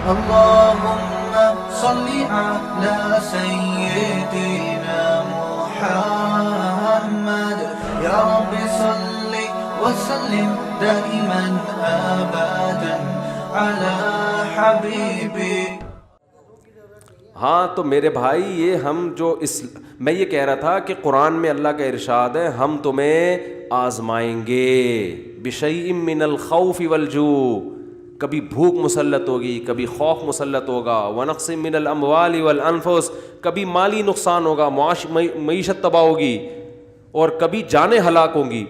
اللهم صل على سيدنا محمد يا رب صل وسلم دائما ابدا على حبيبي. ہاں تو میرے بھائی یہ ہم جو میں یہ کہہ رہا تھا کہ قرآن میں اللہ کا ارشاد ہے ہم تمہیں آزمائیں گے بشیء من الخوف والجوع، کبھی بھوک مسلط ہوگی، کبھی خوف مسلط ہوگا، ونقص من الاموال والانفس، کبھی مالی نقصان ہوگا، معیشت تباہ ہوگی، اور کبھی جانیں ہلاک ہوں گی.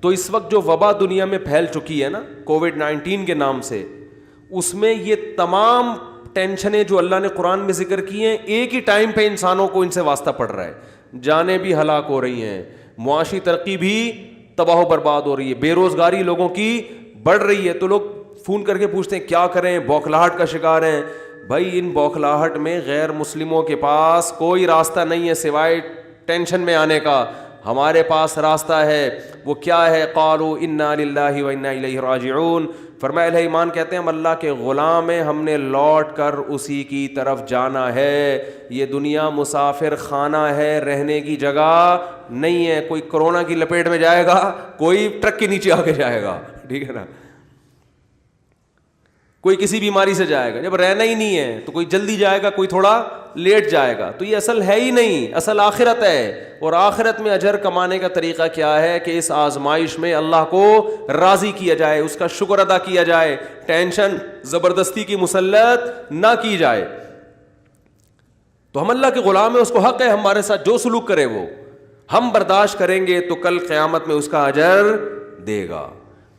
تو اس وقت جو وبا دنیا میں پھیل چکی ہے نا کووڈ-19 کے نام سے، اس میں یہ تمام ٹینشنیں جو اللہ نے قرآن میں ذکر کی ہیں ایک ہی ٹائم پہ انسانوں کو ان سے واسطہ پڑ رہا ہے. جانیں بھی ہلاک ہو رہی ہیں، معاشی ترقی بھی تباہ و برباد ہو رہی ہے، بے روزگاری لوگوں کی بڑھ رہی ہے. تو لوگ فون کر کے پوچھتے ہیں کیا کریں، بوکھلاہٹ کا شکار ہیں. بھائی ان بوکھلاہٹ میں غیر مسلموں کے پاس کوئی راستہ نہیں ہے سوائے ٹینشن میں آنے کا. ہمارے پاس راستہ ہے، وہ کیا ہے؟ قالوا انا للہ و انا الیہ راجعون. فرمایا اہل ایمان کہتے ہیں ہم اللہ کے غلام ہیں، ہم نے لوٹ کر اسی کی طرف جانا ہے. یہ دنیا مسافر خانہ ہے، رہنے کی جگہ نہیں ہے. کوئی کرونا کی لپیٹ میں جائے گا، کوئی ٹرک کے نیچے آ کے جائے گا، ٹھیک ہے نا، کوئی کسی بیماری سے جائے گا. جب رہنا ہی نہیں ہے تو کوئی جلدی جائے گا، کوئی تھوڑا لیٹ جائے گا. تو یہ اصل ہے ہی نہیں، اصل آخرت ہے. اور آخرت میں اجر کمانے کا طریقہ کیا ہے کہ اس آزمائش میں اللہ کو راضی کیا جائے، اس کا شکر ادا کیا جائے، ٹینشن زبردستی کی مسلط نہ کی جائے. تو ہم اللہ کے غلام ہیں، اس کو حق ہے ہمارے ساتھ جو سلوک کرے وہ ہم برداشت کریں گے تو کل قیامت میں اس کا اجر دے گا.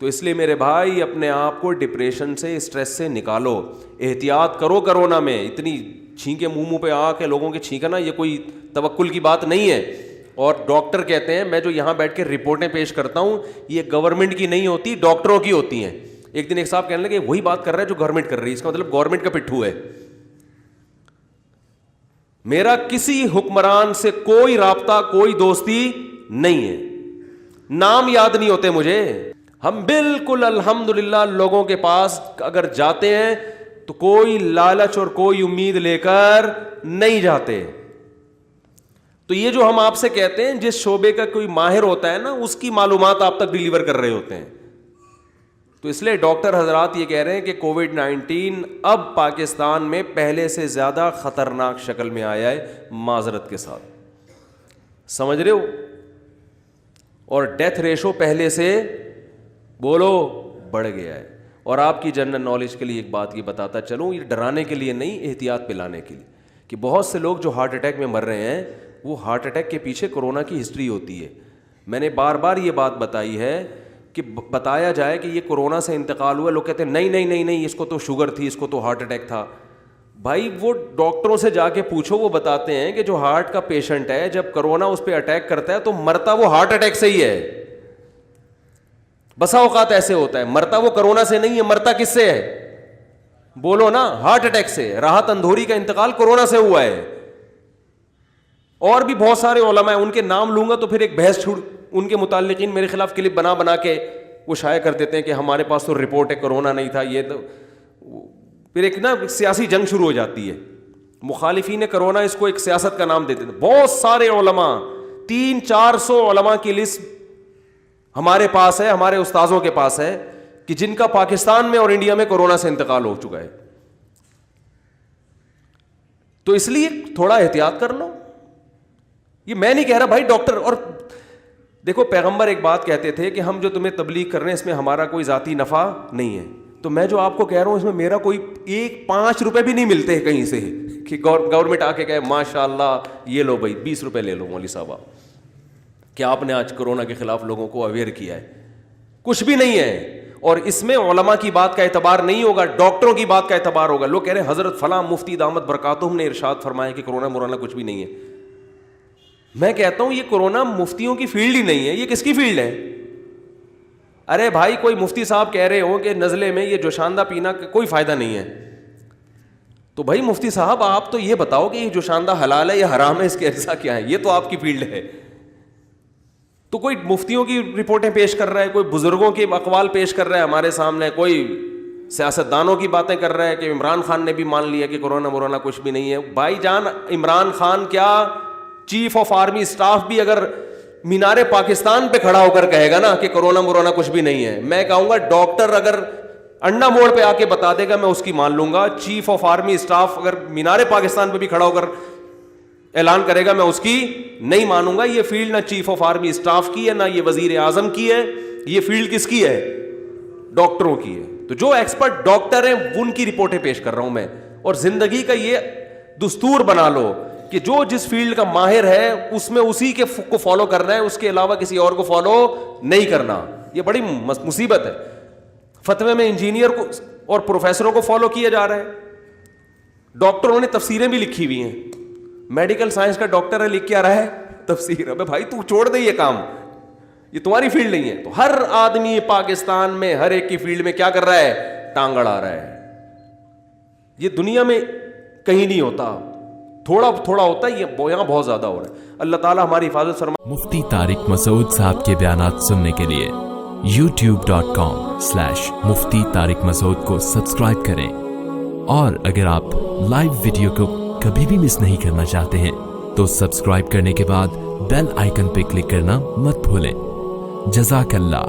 تو اس لیے میرے بھائی اپنے آپ کو ڈپریشن سے، اسٹریس سے نکالو، احتیاط کرو. کرونا میں اتنی چھینکیں منہ پہ آ کے لوگوں کے چھینکنا یہ کوئی توکل کی بات نہیں ہے. اور ڈاکٹر کہتے ہیں، میں جو یہاں بیٹھ کے رپورٹیں پیش کرتا ہوں یہ گورنمنٹ کی نہیں ہوتی، ڈاکٹروں کی ہوتی ہیں. ایک دن ایک صاحب کہنے لگے وہی بات کر رہا ہے جو گورنمنٹ کر رہی ہے، اس کا مطلب گورنمنٹ کا پٹھو ہے. میرا کسی حکمران سے کوئی رابطہ، کوئی دوستی نہیں ہے، نام یاد نہیں ہوتے مجھے. ہم بالکل الحمدللہ لوگوں کے پاس اگر جاتے ہیں تو کوئی لالچ اور کوئی امید لے کر نہیں جاتے. تو یہ جو ہم آپ سے کہتے ہیں جس شعبے کا کوئی ماہر ہوتا ہے نا اس کی معلومات آپ تک ڈیلیور کر رہے ہوتے ہیں. تو اس لیے ڈاکٹر حضرات یہ کہہ رہے ہیں کہ کووڈ-19 اب پاکستان میں پہلے سے زیادہ خطرناک شکل میں آیا ہے، معذرت کے ساتھ، سمجھ رہے ہو؟ اور ڈیتھ ریشو پہلے سے بولو بڑھ گیا ہے. اور آپ کی جنرل نالج کے لیے ایک بات یہ بتاتا چلوں، یہ ڈرانے کے لیے نہیں، احتیاط پلانے کے لیے، کہ بہت سے لوگ جو ہارٹ اٹیک میں مر رہے ہیں وہ ہارٹ اٹیک کے پیچھے کورونا کی ہسٹری ہوتی ہے. میں نے بار بار یہ بات بتائی ہے کہ بتایا جائے کہ یہ کورونا سے انتقال ہوا، لوگ کہتے ہیں نہیں نہیں نہیں نہیں اس کو تو شوگر تھی، اس کو تو ہارٹ اٹیک تھا. بھائی وہ ڈاکٹروں سے جا کے پوچھو، وہ بتاتے ہیں کہ جو ہارٹ کا پیشنٹ ہے جب کورونا اس پہ اٹیک کرتا ہے تو مرتا وہ ہارٹ اٹیک سے ہی ہے. بسا اوقات ایسے ہوتا ہے مرتا وہ کرونا سے نہیں ہے، مرتا کس سے ہے؟ بولو نا، ہارٹ اٹیک سے. راحت اندھوری کا انتقال کورونا سے ہوا ہے. اور بھی بہت سارے علماء ہیں، ان کے نام لوں گا تو پھر ایک بحث چھوڑ، ان کے متعلقین میرے خلاف کلپ بنا بنا کے وہ شائع کر دیتے ہیں کہ ہمارے پاس تو رپورٹ ہے کورونا نہیں تھا. یہ تو پھر ایک نا سیاسی جنگ شروع ہو جاتی ہے. مخالفین کرونا اس کو ایک سیاست کا نام دیتے ہیں. بہت سارے علماء، 300-400 علماء کی لسٹ ہمارے پاس ہے، ہمارے استاذوں کے پاس ہے کہ جن کا پاکستان میں اور انڈیا میں کورونا سے انتقال ہو چکا ہے. تو اس لیے تھوڑا احتیاط کر لو. یہ میں نہیں کہہ رہا بھائی ڈاکٹر، اور دیکھو پیغمبر ایک بات کہتے تھے کہ ہم جو تمہیں تبلیغ کر رہے ہیں اس میں ہمارا کوئی ذاتی نفع نہیں ہے. تو میں جو آپ کو کہہ رہا ہوں اس میں میرا کوئی 1-5 روپے بھی نہیں ملتے کہیں سے کہ گورنمنٹ آ کے کہے ماشاء اللہ یہ لو بھائی 20 روپے لے لو مولوی صاحب کہ آپ نے آج کورونا کے خلاف لوگوں کو اویئر کیا ہے. کچھ بھی نہیں ہے. اور اس میں علماء کی بات کا اعتبار نہیں ہوگا، ڈاکٹروں کی بات کا اعتبار ہوگا. لوگ کہہ رہے ہیں حضرت فلاں مفتی دامت برکاتہم نے ارشاد فرمایا کہ کورونا مورانا کچھ بھی نہیں ہے. میں کہتا ہوں یہ کورونا مفتیوں کی فیلڈ ہی نہیں ہے. یہ کس کی فیلڈ ہے؟ ارے بھائی کوئی مفتی صاحب کہہ رہے ہوں کہ نزلے میں یہ جوشاندہ پینا کوئی فائدہ نہیں ہے، تو بھائی مفتی صاحب آپ تو یہ بتاؤ کہ یہ جوشاندہ حلال ہے یا حرام ہے، اس کے اجزاء کیا ہے؟ یہ تو آپ کی فیلڈ ہے. تو کوئی مفتیوں کی رپورٹیں پیش کر رہا ہے، کوئی بزرگوں کے اقوال پیش کر رہا ہے ہمارے سامنے، کوئی سیاستدانوں کی باتیں کر رہے ہیں کہ عمران خان نے بھی مان لیا کہ کورونا کچھ بھی نہیں ہے. بھائی جان, عمران خان کیا چیف آف آرمی اسٹاف بھی اگر مینار پاکستان پہ کھڑا ہو کر کہے گا نا کہ کورونا کچھ بھی نہیں ہے, میں کہوں گا ڈاکٹر اگر انڈا موڑ پہ آ کے بتا دے گا میں اس کی مان لوں گا. چیف آف آرمی اسٹاف اگر مینار پاکستان پہ بھی کھڑا ہو کر اعلان کرے گا میں اس کی نہیں مانوں گا. یہ فیلڈ نہ چیف آف آرمی اسٹاف کی ہے, نہ یہ وزیر اعظم کی ہے, یہ فیلڈ کس کی ہے؟ ڈاکٹروں کی ہے. تو جو ایکسپرٹ ڈاکٹر ہیں ان کی رپورٹیں پیش کر رہا ہوں میں. اور زندگی کا یہ دستور بنا لو کہ جو جس فیلڈ کا ماہر ہے اس میں اسی کے کو فالو کرنا ہے, اس کے علاوہ کسی اور کو فالو نہیں کرنا. یہ بڑی مصیبت ہے. فتوے میں انجینئر کو اور پروفیسروں کو فالو کیا جا رہا ہے. ڈاکٹروں نے تفسیریں بھی لکھی ہوئی ہیں. میڈیکل سائنس کا ڈاکٹر ہے, لکھ کے آ رہا ہے تفسیر. ابے بھائی تو چھوڑ دے یہ کام, یہ تمہاری فیلڈ نہیں ہے. تو ہر آدمی پاکستان میں ہر ایک کی فیلڈ میں کیا کر رہا ہے؟ ٹانگ اڑا رہا ہے. یہ دنیا میں کہیں نہیں ہوتا, تھوڑا تھوڑا ہوتا ہے, یہ یہاں بہت زیادہ ہو رہا ہے. اللہ تعالیٰ ہماری حفاظت فرمائے. مفتی طارق مسعود صاحب کے بیانات سننے کے لیے youtube.com/مفتی طارق مسعود کو سبسکرائب کریں. اور اگر آپ لائیو ویڈیو کو کبھی بھی مس نہیں کرنا چاہتے ہیں تو سبسکرائب کرنے کے بعد بیل آئیکن پہ کلک کرنا مت بھولیں. جزاک اللہ.